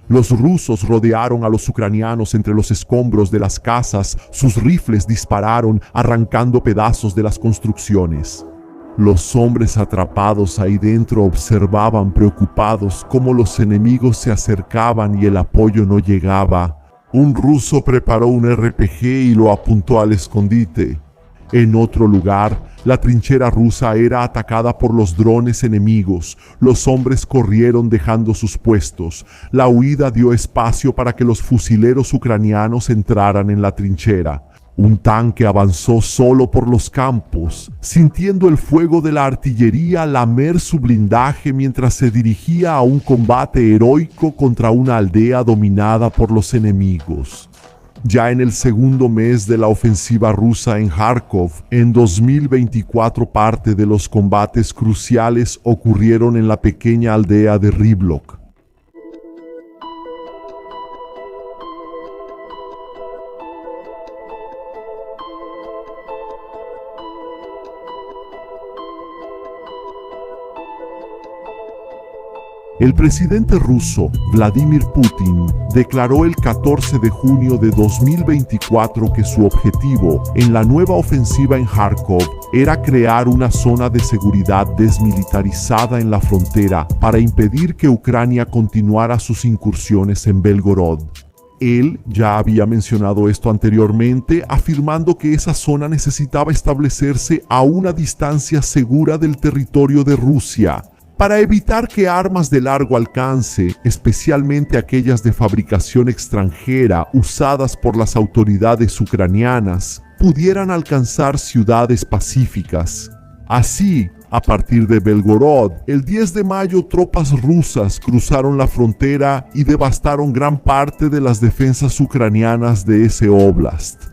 Los rusos rodearon a los ucranianos entre los escombros de las casas, sus rifles dispararon, arrancando pedazos de las construcciones. Los hombres atrapados ahí dentro observaban preocupados cómo los enemigos se acercaban y el apoyo no llegaba. Un ruso preparó un RPG y lo apuntó al escondite. En otro lugar, la trinchera rusa era atacada por los drones enemigos. Los hombres corrieron dejando sus puestos. La huida dio espacio para que los fusileros ucranianos entraran en la trinchera. Un tanque avanzó solo por los campos, sintiendo el fuego de la artillería lamer su blindaje mientras se dirigía a un combate heroico contra una aldea dominada por los enemigos. Ya en el segundo mes de la ofensiva rusa en Kharkov, en 2024 parte de los combates cruciales ocurrieron en la pequeña aldea de Rivlok. El presidente ruso, Vladimir Putin, declaró el 14 de junio de 2024 que su objetivo en la nueva ofensiva en Kharkov era crear una zona de seguridad desmilitarizada en la frontera para impedir que Ucrania continuara sus incursiones en Belgorod. Él ya había mencionado esto anteriormente, afirmando que esa zona necesitaba establecerse a una distancia segura del territorio de Rusia, para evitar que armas de largo alcance, especialmente aquellas de fabricación extranjera usadas por las autoridades ucranianas, pudieran alcanzar ciudades pacíficas. Así, a partir de Belgorod, el 10 de mayo tropas rusas cruzaron la frontera y devastaron gran parte de las defensas ucranianas de ese oblast.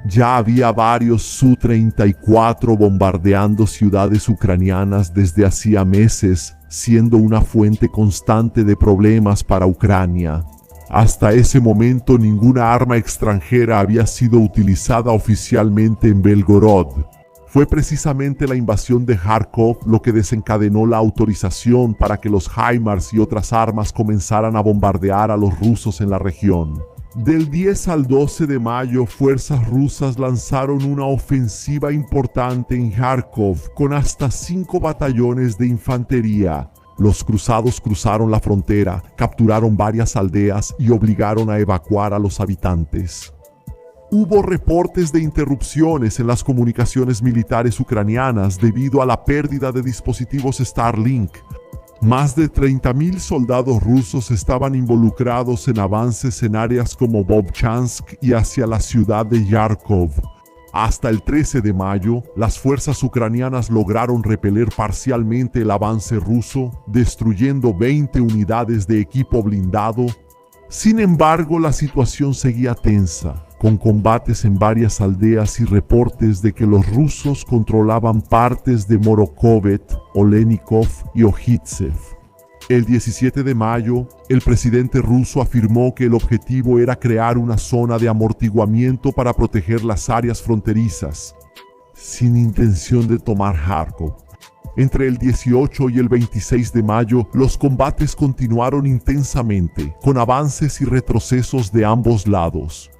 Ya había varios Su-34 bombardeando ciudades ucranianas desde hacía meses, siendo una fuente constante de problemas para Ucrania. Hasta ese momento ninguna arma extranjera había sido utilizada oficialmente en Belgorod. Fue precisamente la invasión de Kharkov lo que desencadenó la autorización para que los HIMARS y otras armas comenzaran a bombardear a los rusos en la región. Del 10 al 12 de mayo, fuerzas rusas lanzaron una ofensiva importante en Kharkov con hasta 5 batallones de infantería. Los cruzados cruzaron la frontera, capturaron varias aldeas y obligaron a evacuar a los habitantes. Hubo reportes de interrupciones en las comunicaciones militares ucranianas debido a la pérdida de dispositivos Starlink. Más de 30.000 soldados rusos estaban involucrados en avances en áreas como Vovchansk y hacia la ciudad de Yarkov. Hasta el 13 de mayo, las fuerzas ucranianas lograron repeler parcialmente el avance ruso, destruyendo 20 unidades de equipo blindado. Sin embargo, la situación seguía tensa, con combates en varias aldeas y reportes de que los rusos controlaban partes de Morokovet, Olenikov y Ojitsev. El 17 de mayo, el presidente ruso afirmó que el objetivo era crear una zona de amortiguamiento para proteger las áreas fronterizas, sin intención de tomar Kharkov. Entre el 18 y el 26 de mayo, los combates continuaron intensamente, con avances y retrocesos de ambos lados.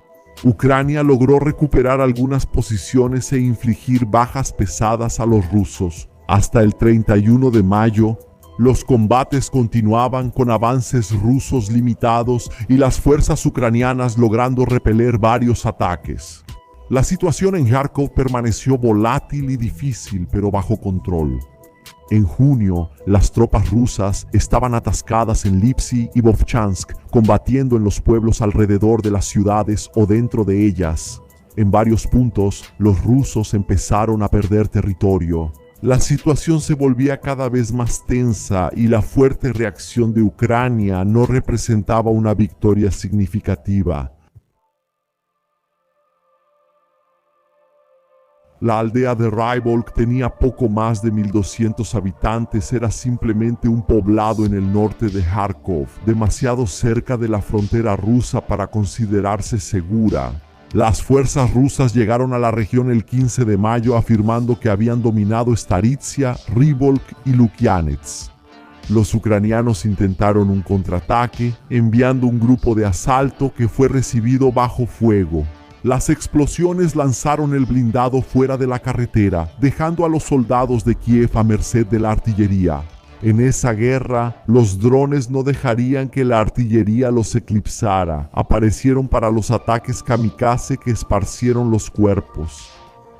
Ucrania logró recuperar algunas posiciones e infligir bajas pesadas a los rusos. Hasta el 31 de mayo, los combates continuaban con avances rusos limitados y las fuerzas ucranianas logrando repeler varios ataques. La situación en Kharkov permaneció volátil y difícil, pero bajo control. En junio, las tropas rusas estaban atascadas en Lipsy y Vovchansk, combatiendo en los pueblos alrededor de las ciudades o dentro de ellas. En varios puntos, los rusos empezaron a perder territorio. La situación se volvía cada vez más tensa y la fuerte reacción de Ucrania no representaba una victoria significativa. La aldea de Rivlok tenía poco más de 1.200 habitantes, era simplemente un poblado en el norte de Kharkov, demasiado cerca de la frontera rusa para considerarse segura. Las fuerzas rusas llegaron a la región el 15 de mayo afirmando que habían dominado Staritsya, Rivlok y Lukyanets. Los ucranianos intentaron un contraataque, enviando un grupo de asalto que fue recibido bajo fuego. Las explosiones lanzaron el blindado fuera de la carretera, dejando a los soldados de Kiev a merced de la artillería. En esa guerra, los drones no dejarían que la artillería los eclipsara. Aparecieron para los ataques kamikaze que esparcieron los cuerpos.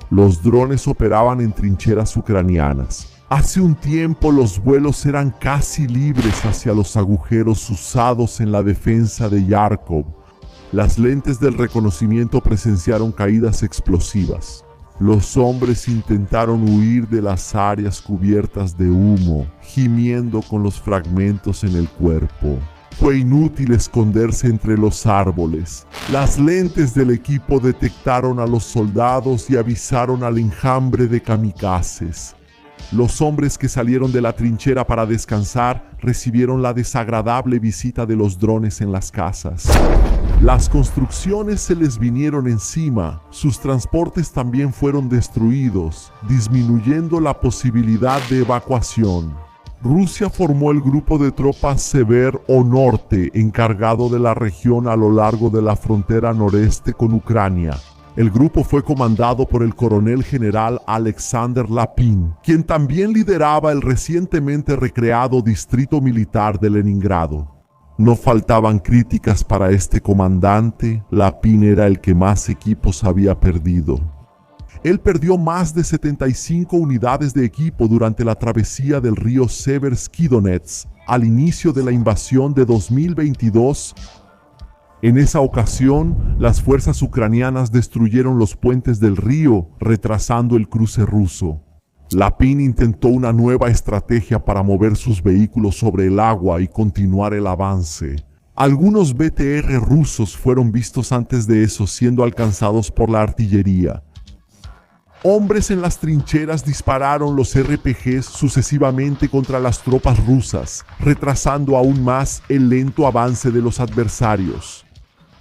Los drones operaban en trincheras ucranianas. Hace un tiempo los vuelos eran casi libres hacia los agujeros usados en la defensa de Kharkov. Las lentes del reconocimiento presenciaron caídas explosivas. Los hombres intentaron huir de las áreas cubiertas de humo, gimiendo con los fragmentos en el cuerpo. Fue inútil esconderse entre los árboles. Las lentes del equipo detectaron a los soldados y avisaron al enjambre de kamikazes. Los hombres que salieron de la trinchera para descansar recibieron la desagradable visita de los drones en las casas. Las construcciones se les vinieron encima, sus transportes también fueron destruidos, disminuyendo la posibilidad de evacuación. Rusia formó el grupo de tropas Sever o Norte, encargado de la región a lo largo de la frontera noreste con Ucrania. El grupo fue comandado por el coronel general Alexander Lapin, quien también lideraba el recientemente recreado Distrito Militar de Leningrado. No faltaban críticas para este comandante. Lapin era el que más equipos había perdido. Él perdió más de 75 unidades de equipo durante la travesía del río Seversky Donets al inicio de la invasión de 2022. En esa ocasión, las fuerzas ucranianas destruyeron los puentes del río, retrasando el cruce ruso. Lapin intentó una nueva estrategia para mover sus vehículos sobre el agua y continuar el avance. Algunos BTR rusos fueron vistos antes de eso siendo alcanzados por la artillería. Hombres en las trincheras dispararon los RPGs sucesivamente contra las tropas rusas, retrasando aún más el lento avance de los adversarios.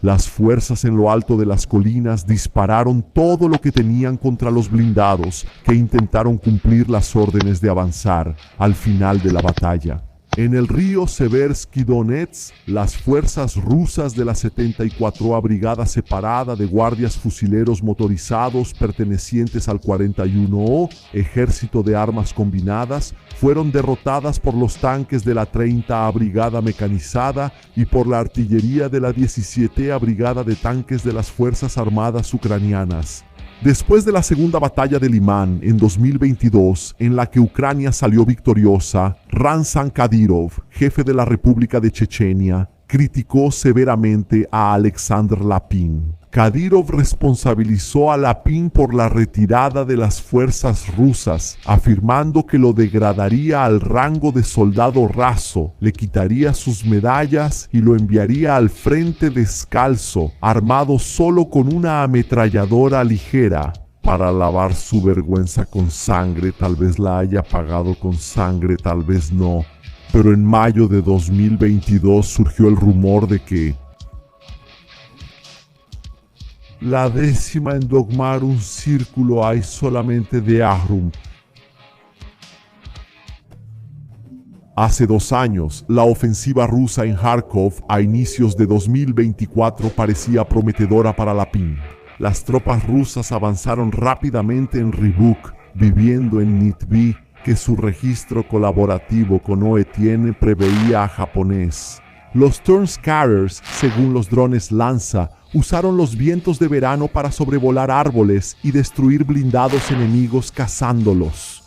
Las fuerzas en lo alto de las colinas dispararon todo lo que tenían contra los blindados, que intentaron cumplir las órdenes de avanzar al final de la batalla. En el río Seversky Donets, las fuerzas rusas de la 74ª Brigada Separada de Guardias Fusileros Motorizados pertenecientes al 41O, Ejército de Armas Combinadas, fueron derrotadas por los tanques de la 30ª Brigada Mecanizada y por la artillería de la 17ª Brigada de Tanques de las Fuerzas Armadas Ucranianas. Después de la Segunda Batalla de Limán en 2022, en la que Ucrania salió victoriosa, Ramzan Kadyrov, jefe de la República de Chechenia, criticó severamente a Alexander Lapin. Kadyrov responsabilizó a Lapin por la retirada de las fuerzas rusas, afirmando que lo degradaría al rango de soldado raso, le quitaría sus medallas y lo enviaría al frente descalzo, armado solo con una ametralladora ligera. Para lavar su vergüenza con sangre, tal vez la haya pagado con sangre, tal vez no. Pero en mayo de 2022 surgió el rumor de que la 10ª en dogmar un círculo hay solamente de Ahrum. Hace 2 años, la ofensiva rusa en Kharkov a inicios de 2024 parecía prometedora para Lapin. Las tropas rusas avanzaron rápidamente en Rybuk, viviendo en Nitvy, que su registro colaborativo con OE preveía a japonés. Los Turns Carriers, según los drones Lanza, usaron los vientos de verano para sobrevolar árboles y destruir blindados enemigos cazándolos.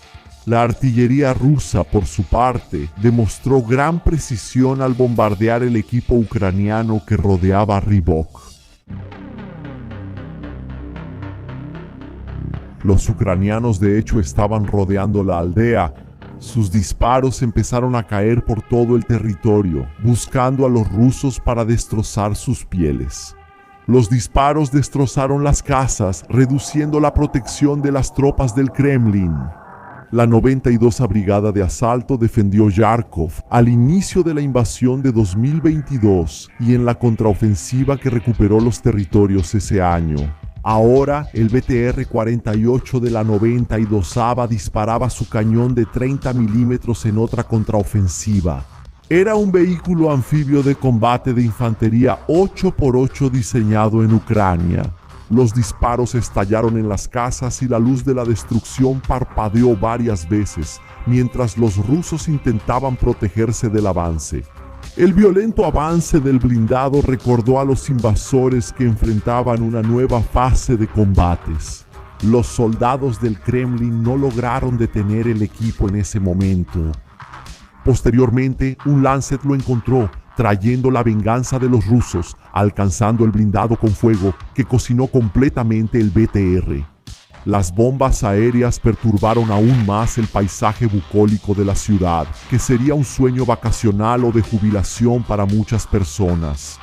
La artillería rusa, por su parte, demostró gran precisión al bombardear el equipo ucraniano que rodeaba Rybok. Los ucranianos de hecho estaban rodeando la aldea. Sus disparos empezaron a caer por todo el territorio, buscando a los rusos para destrozar sus pieles. Los disparos destrozaron las casas, reduciendo la protección de las tropas del Kremlin. La 92ª Brigada de Asalto defendió Kharkov al inicio de la invasión de 2022 y en la contraofensiva que recuperó los territorios ese año. Ahora el BTR-48 de la 92ª disparaba su cañón de 30 milímetros en otra contraofensiva. Era un vehículo anfibio de combate de infantería 8x8 diseñado en Ucrania. Los disparos estallaron en las casas y la luz de la destrucción parpadeó varias veces, mientras los rusos intentaban protegerse del avance. El violento avance del blindado recordó a los invasores que enfrentaban una nueva fase de combates. Los soldados del Kremlin no lograron detener el equipo en ese momento. Posteriormente, un Lancet lo encontró, trayendo la venganza de los rusos, alcanzando el blindado con fuego que cocinó completamente el BTR. Las bombas aéreas perturbaron aún más el paisaje bucólico de la ciudad, que sería un sueño vacacional o de jubilación para muchas personas.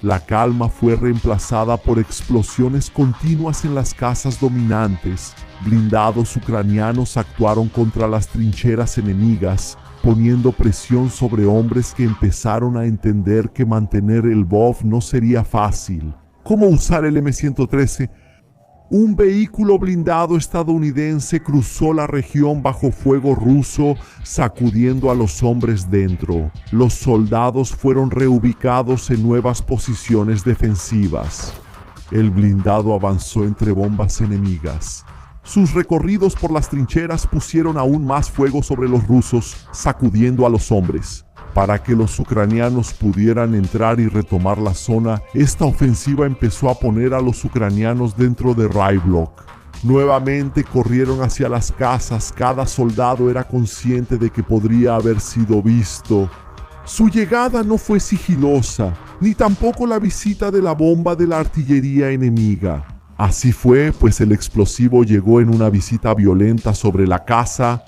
La calma fue reemplazada por explosiones continuas en las casas dominantes. Blindados ucranianos actuaron contra las trincheras enemigas, poniendo presión sobre hombres que empezaron a entender que mantener el Lvov no sería fácil. ¿Cómo usar el M113? Un vehículo blindado estadounidense cruzó la región bajo fuego ruso, sacudiendo a los hombres dentro. Los soldados fueron reubicados en nuevas posiciones defensivas. El blindado avanzó entre bombas enemigas. Sus recorridos por las trincheras pusieron aún más fuego sobre los rusos, sacudiendo a los hombres. Para que los ucranianos pudieran entrar y retomar la zona, esta ofensiva empezó a poner a los ucranianos dentro de Ryblock. Nuevamente corrieron hacia las casas, cada soldado era consciente de que podría haber sido visto. Su llegada no fue sigilosa, ni tampoco la visita de la bomba de la artillería enemiga. Así fue, pues el explosivo llegó en una visita violenta sobre la casa.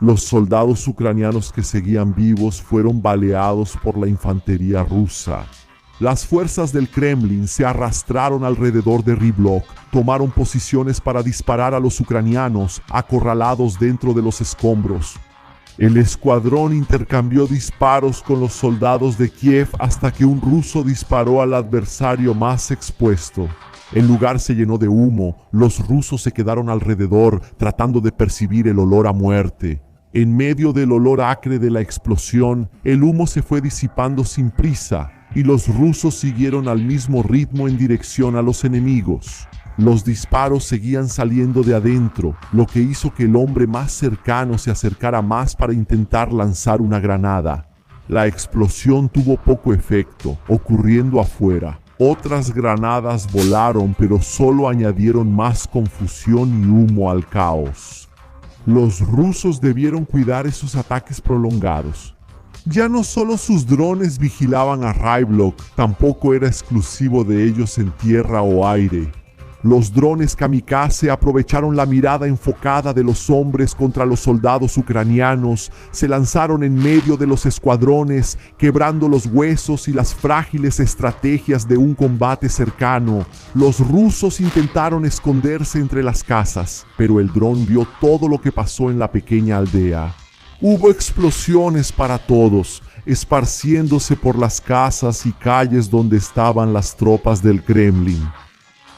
Los soldados ucranianos que seguían vivos fueron baleados por la infantería rusa. Las fuerzas del Kremlin se arrastraron alrededor de Ryblock, tomaron posiciones para disparar a los ucranianos acorralados dentro de los escombros. El escuadrón intercambió disparos con los soldados de Kiev hasta que un ruso disparó al adversario más expuesto. El lugar se llenó de humo, los rusos se quedaron alrededor tratando de percibir el olor a muerte. En medio del olor acre de la explosión, el humo se fue disipando sin prisa y los rusos siguieron al mismo ritmo en dirección a los enemigos. Los disparos seguían saliendo de adentro, lo que hizo que el hombre más cercano se acercara más para intentar lanzar una granada. La explosión tuvo poco efecto, ocurriendo afuera. Otras granadas volaron, pero solo añadieron más confusión y humo al caos. Los rusos debieron cuidar esos ataques prolongados. Ya no solo sus drones vigilaban a Ryblock, tampoco era exclusivo de ellos en tierra o aire. Los drones kamikaze aprovecharon la mirada enfocada de los hombres contra los soldados ucranianos, se lanzaron en medio de los escuadrones, quebrando los huesos y las frágiles estrategias de un combate cercano. Los rusos intentaron esconderse entre las casas, pero el dron vio todo lo que pasó en la pequeña aldea. Hubo explosiones para todos, esparciéndose por las casas y calles donde estaban las tropas del Kremlin.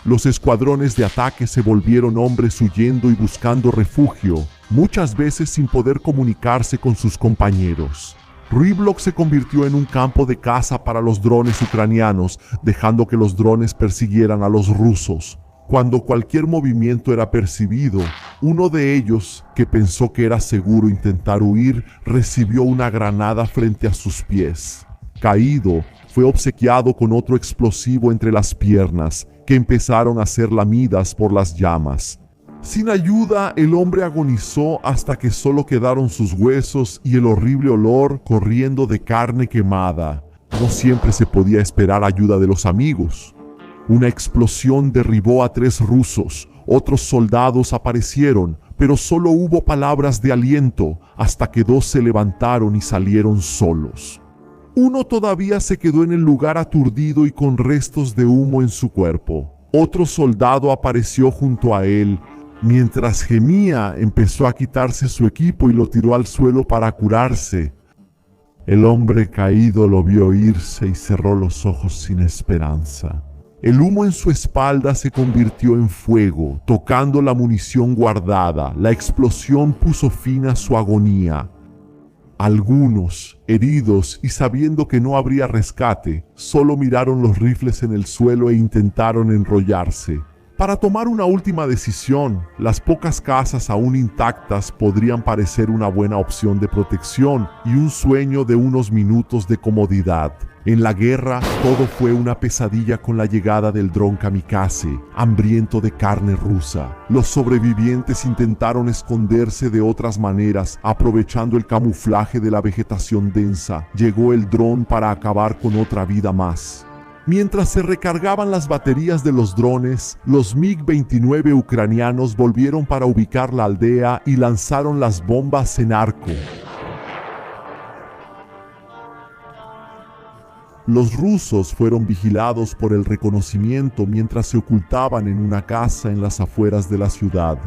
Los escuadrones de ataque se volvieron hombres huyendo y buscando refugio, muchas veces sin poder comunicarse con sus compañeros. Ryblock se convirtió en un campo de caza para los drones ucranianos, dejando que los drones persiguieran a los rusos. Cuando cualquier movimiento era percibido, uno de ellos, que pensó que era seguro intentar huir, recibió una granada frente a sus pies. Caído, fue obsequiado con otro explosivo entre las piernas, que empezaron a ser lamidas por las llamas. Sin ayuda, el hombre agonizó hasta que solo quedaron sus huesos y el horrible olor corriendo de carne quemada. No siempre se podía esperar ayuda de los amigos. Una explosión derribó a 3 rusos. Otros soldados aparecieron, pero solo hubo palabras de aliento hasta que 2 se levantaron y salieron solos. Uno todavía se quedó en el lugar aturdido y con restos de humo en su cuerpo. Otro soldado apareció junto a él. Mientras gemía, empezó a quitarse su equipo y lo tiró al suelo para curarse. El hombre caído lo vio irse y cerró los ojos sin esperanza. El humo en su espalda se convirtió en fuego, tocando la munición guardada. La explosión puso fin a su agonía. Algunos, heridos y sabiendo que no habría rescate, solo miraron los rifles en el suelo e intentaron enrollarse. Para tomar una última decisión, las pocas casas aún intactas podrían parecer una buena opción de protección y un sueño de unos minutos de comodidad. En la guerra, todo fue una pesadilla con la llegada del dron kamikaze, hambriento de carne rusa. Los sobrevivientes intentaron esconderse de otras maneras, aprovechando el camuflaje de la vegetación densa. Llegó el dron para acabar con otra vida más. Mientras se recargaban las baterías de los drones, los MiG-29 ucranianos volvieron para ubicar la aldea y lanzaron las bombas en arco. Los rusos fueron vigilados por el reconocimiento mientras se ocultaban en una casa en las afueras de la ciudad.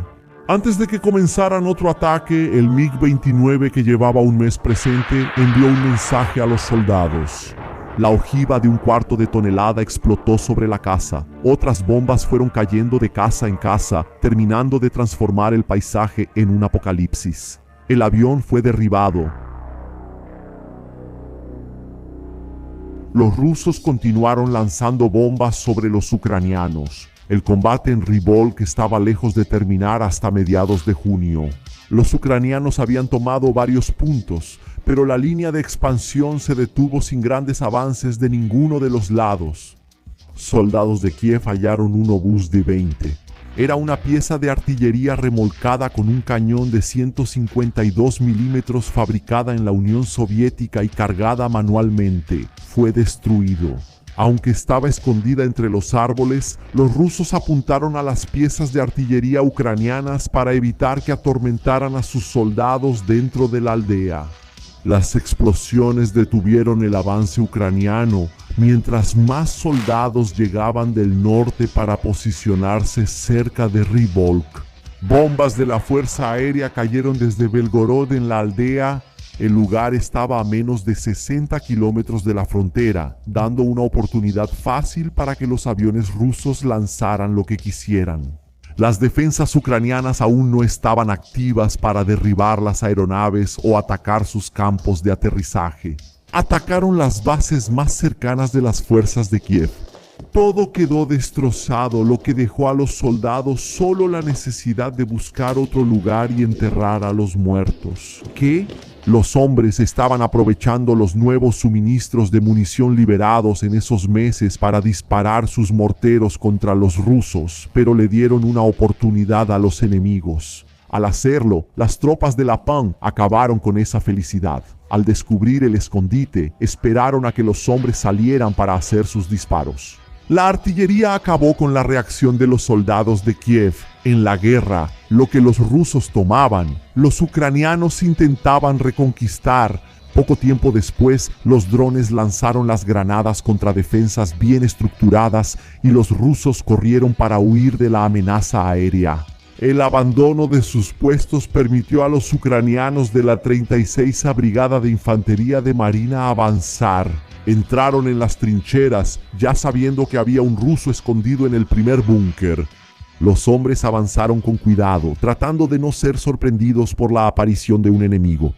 Antes de que comenzaran otro ataque, el MiG-29 que llevaba un mes presente envió un mensaje a los soldados. La ojiva de 1/4 de tonelada explotó sobre la casa. Otras bombas fueron cayendo de casa en casa, terminando de transformar el paisaje en un apocalipsis. El avión fue derribado. Los rusos continuaron lanzando bombas sobre los ucranianos. El combate en Ryvolk estaba lejos de terminar hasta mediados de junio. Los ucranianos habían tomado varios puntos, pero la línea de expansión se detuvo sin grandes avances de ninguno de los lados. Soldados de Kiev hallaron un obús de 20. Era una pieza de artillería remolcada con un cañón de 152 milímetros fabricada en la Unión Soviética y cargada manualmente. Fue destruido. Aunque estaba escondida entre los árboles, los rusos apuntaron a las piezas de artillería ucranianas para evitar que atormentaran a sus soldados dentro de la aldea. Las explosiones detuvieron el avance ucraniano, mientras más soldados llegaban del norte para posicionarse cerca de Ryvolk. Bombas de la Fuerza Aérea cayeron desde Belgorod en la aldea. El lugar estaba a menos de 60 kilómetros de la frontera, dando una oportunidad fácil para que los aviones rusos lanzaran lo que quisieran. Las defensas ucranianas aún no estaban activas para derribar las aeronaves o atacar sus campos de aterrizaje. Atacaron las bases más cercanas de las fuerzas de Kiev. Todo quedó destrozado, lo que dejó a los soldados solo la necesidad de buscar otro lugar y enterrar a los muertos. ¿Qué? Los hombres estaban aprovechando los nuevos suministros de munición liberados en esos meses para disparar sus morteros contra los rusos, pero le dieron una oportunidad a los enemigos. Al hacerlo, las tropas de la PAN acabaron con esa felicidad. Al descubrir el escondite, esperaron a que los hombres salieran para hacer sus disparos. La artillería acabó con la reacción de los soldados de Kiev. En la guerra, lo que los rusos tomaban, los ucranianos intentaban reconquistar. Poco tiempo después, los drones lanzaron las granadas contra defensas bien estructuradas y los rusos corrieron para huir de la amenaza aérea. El abandono de sus puestos permitió a los ucranianos de la 36ª Brigada de Infantería de Marina avanzar. Entraron en las trincheras, ya sabiendo que había un ruso escondido en el primer búnker. Los hombres avanzaron con cuidado, tratando de no ser sorprendidos por la aparición de un enemigo.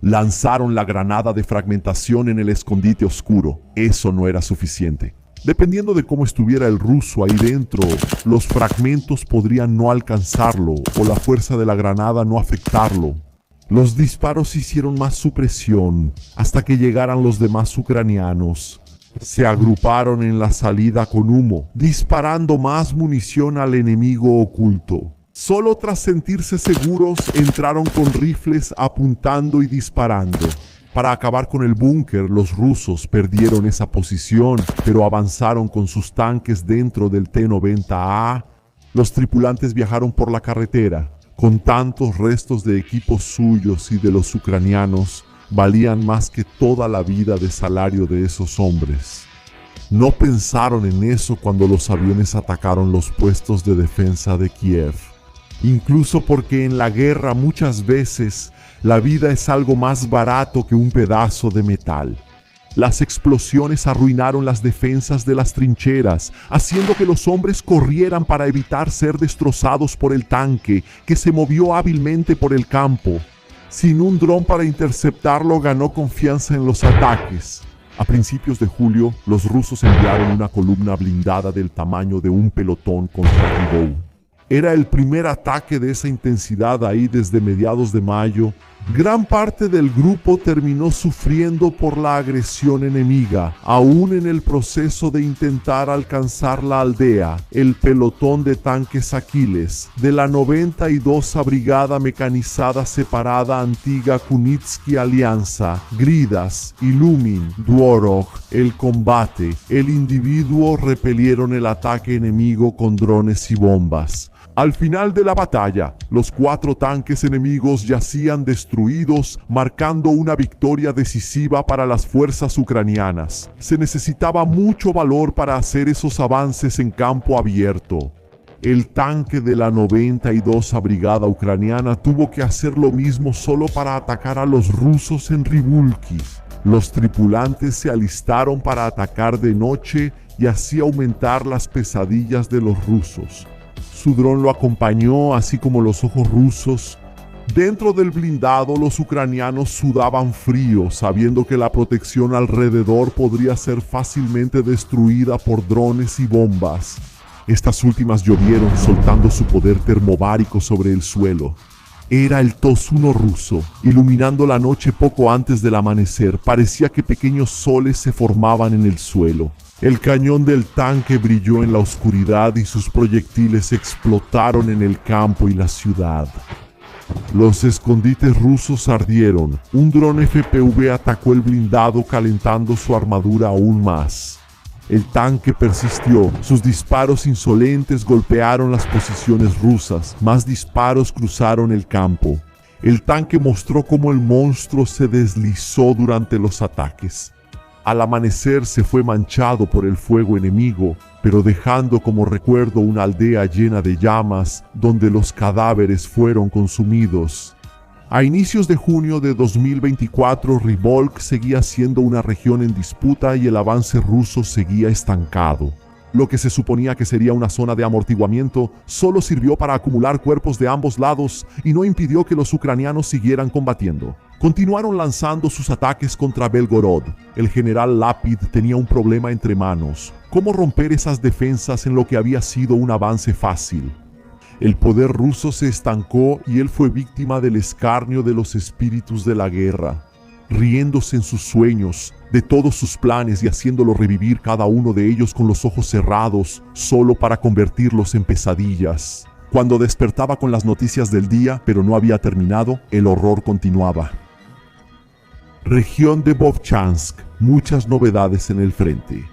Lanzaron la granada de fragmentación en el escondite oscuro. Eso no era suficiente. Dependiendo de cómo estuviera el ruso ahí dentro, los fragmentos podrían no alcanzarlo o la fuerza de la granada no afectarlo. Los disparos hicieron más supresión hasta que llegaran los demás ucranianos. Se agruparon en la salida con humo, disparando más munición al enemigo oculto. Solo tras sentirse seguros, entraron con rifles apuntando y disparando. Para acabar con el búnker, los rusos perdieron esa posición, pero avanzaron con sus tanques dentro del T-90A. Los tripulantes viajaron por la carretera. Con tantos restos de equipos suyos y de los ucranianos, valían más que toda la vida de salario de esos hombres. No pensaron en eso cuando los aviones atacaron los puestos de defensa de Kiev. Incluso porque en la guerra muchas veces la vida es algo más barato que un pedazo de metal. Las explosiones arruinaron las defensas de las trincheras, haciendo que los hombres corrieran para evitar ser destrozados por el tanque, que se movió hábilmente por el campo. Sin un dron para interceptarlo, ganó confianza en los ataques. A principios de julio, los rusos enviaron una columna blindada del tamaño de un pelotón contra Ribou. Era el primer ataque de esa intensidad ahí desde mediados de mayo. Gran parte del grupo terminó sufriendo por la agresión enemiga, aún en el proceso de intentar alcanzar la aldea. El pelotón de tanques Aquiles de la 92a Brigada Mecanizada Separada Antigua Kunitsky Alianza, Gridas, Ilumin, Dworog, el combate. El individuo repelieron el ataque enemigo con drones y bombas. Al final de la batalla, los 4 tanques enemigos yacían destruidos, marcando una victoria decisiva para las fuerzas ucranianas. Se necesitaba mucho valor para hacer esos avances en campo abierto. El tanque de la 92a Brigada Ucraniana tuvo que hacer lo mismo solo para atacar a los rusos en Ribulki. Los tripulantes se alistaron para atacar de noche y así aumentar las pesadillas de los rusos. Su dron lo acompañó, así como los ojos rusos. Dentro del blindado, los ucranianos sudaban frío, sabiendo que la protección alrededor podría ser fácilmente destruida por drones y bombas. Estas últimas llovieron, soltando su poder termobárico sobre el suelo. Era el TOS-1 ruso, iluminando la noche poco antes del amanecer. Parecía que pequeños soles se formaban en el suelo. El cañón del tanque brilló en la oscuridad y sus proyectiles explotaron en el campo y la ciudad. Los escondites rusos ardieron. Un dron FPV atacó el blindado, calentando su armadura aún más. El tanque persistió. Sus disparos insolentes golpearon las posiciones rusas. Más disparos cruzaron el campo. El tanque mostró cómo el monstruo se deslizó durante los ataques. Al amanecer se fue manchado por el fuego enemigo, pero dejando como recuerdo una aldea llena de llamas donde los cadáveres fueron consumidos. A inicios de junio de 2024, Ribolk seguía siendo una región en disputa y el avance ruso seguía estancado. Lo que se suponía que sería una zona de amortiguamiento solo sirvió para acumular cuerpos de ambos lados y no impidió que los ucranianos siguieran combatiendo. Continuaron lanzando sus ataques contra Belgorod. El general Lapid tenía un problema entre manos: cómo romper esas defensas en lo que había sido un avance fácil. El poder ruso se estancó y él fue víctima del escarnio de los espíritus de la guerra, riéndose en sus sueños de todos sus planes y haciéndolo revivir cada uno de ellos con los ojos cerrados, solo para convertirlos en pesadillas. Cuando despertaba con las noticias del día, pero no había terminado, el horror continuaba. Región de Vovchansk, muchas novedades en el frente.